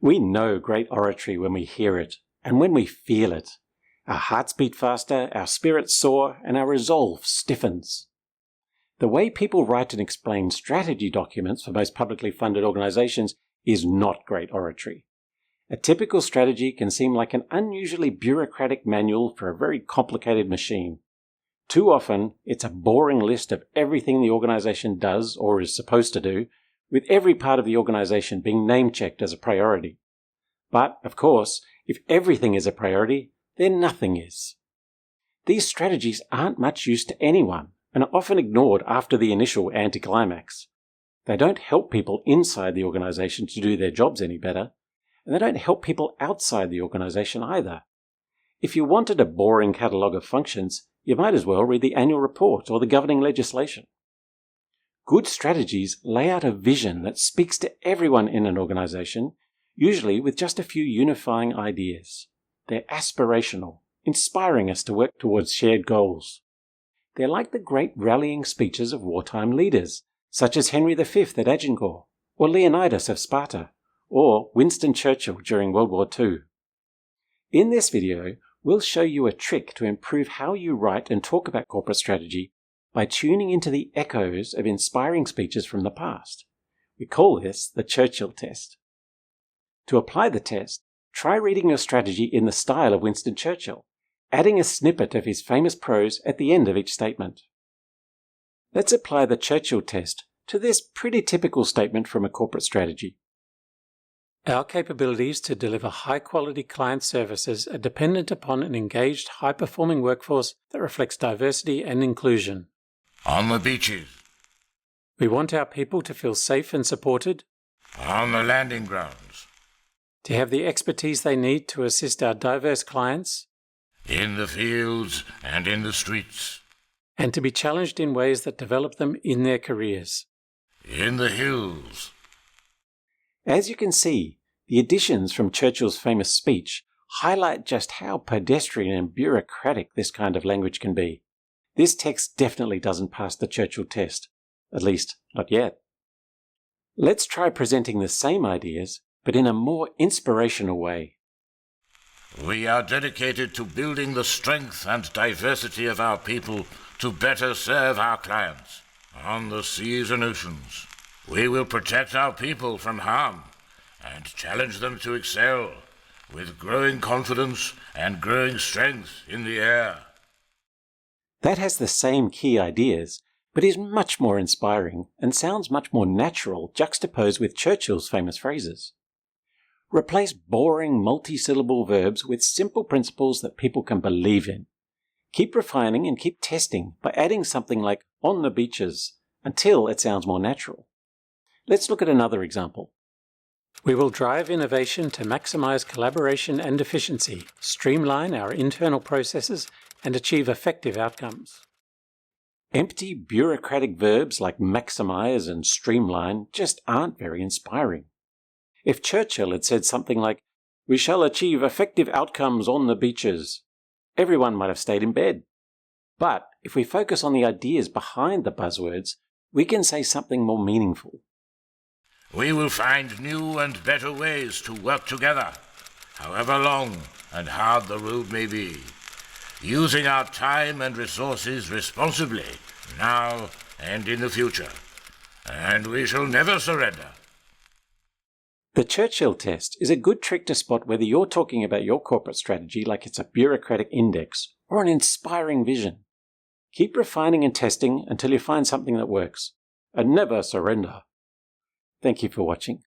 We know great oratory when we hear it, and when we feel it. Our hearts beat faster, our spirits soar, and our resolve stiffens. The way people write and explain strategy documents for most publicly funded organizations is not great oratory. A typical strategy can seem like an unusually bureaucratic manual for a very complicated machine. Too often, it's a boring list of everything the organization does or is supposed to do, with every part of the organization being name-checked as a priority. But, of course, if everything is a priority, then nothing is. These strategies aren't much use to anyone and are often ignored after the initial anticlimax. They don't help people inside the organization to do their jobs any better, and they don't help people outside the organization either. If you wanted a boring catalogue of functions, you might as well read the annual report or the governing legislation. Good strategies lay out a vision that speaks to everyone in an organization, usually with just a few unifying ideas. They're aspirational, inspiring us to work towards shared goals. They're like the great rallying speeches of wartime leaders, such as Henry V at Agincourt, or Leonidas of Sparta, or Winston Churchill during World War II. In this video, we'll show you a trick to improve how you write and talk about corporate strategy by tuning into the echoes of inspiring speeches from the past. We call this the Churchill test. To apply the test, try reading your strategy in the style of Winston Churchill, adding a snippet of his famous prose at the end of each statement. Let's apply the Churchill test to this pretty typical statement from a corporate strategy. Our capabilities to deliver high-quality client services are dependent upon an engaged, high-performing workforce that reflects diversity and inclusion. On the beaches. We want our people to feel safe and supported. On the landing grounds. To have the expertise they need to assist our diverse clients. In the fields and in the streets. And to be challenged in ways that develop them in their careers. In the hills. As you can see, the additions from Churchill's famous speech highlight just how pedestrian and bureaucratic this kind of language can be. This text definitely doesn't pass the Churchill test, at least not yet. Let's try presenting the same ideas, but in a more inspirational way. We are dedicated to building the strength and diversity of our people to better serve our clients on the seas and oceans. We will protect our people from harm and challenge them to excel with growing confidence and growing strength in the air. That has the same key ideas, but is much more inspiring and sounds much more natural juxtaposed with Churchill's famous phrases. Replace boring multi-syllable verbs with simple principles that people can believe in. Keep refining and keep testing by adding something like on the beaches until it sounds more natural. Let's look at another example. We will drive innovation to maximize collaboration and efficiency, streamline our internal processes, and achieve effective outcomes. Empty bureaucratic verbs like maximize and streamline just aren't very inspiring. If Churchill had said something like, "We shall achieve effective outcomes on the beaches," everyone might have stayed in bed. But if we focus on the ideas behind the buzzwords, we can say something more meaningful. We will find new and better ways to work together, however long and hard the road may be, using our time and resources responsibly, now and in the future. And we shall never surrender. The Churchill test is a good trick to spot whether you're talking about your corporate strategy like it's a bureaucratic index or an inspiring vision. Keep refining and testing until you find something that works. And never surrender. Thank you for watching.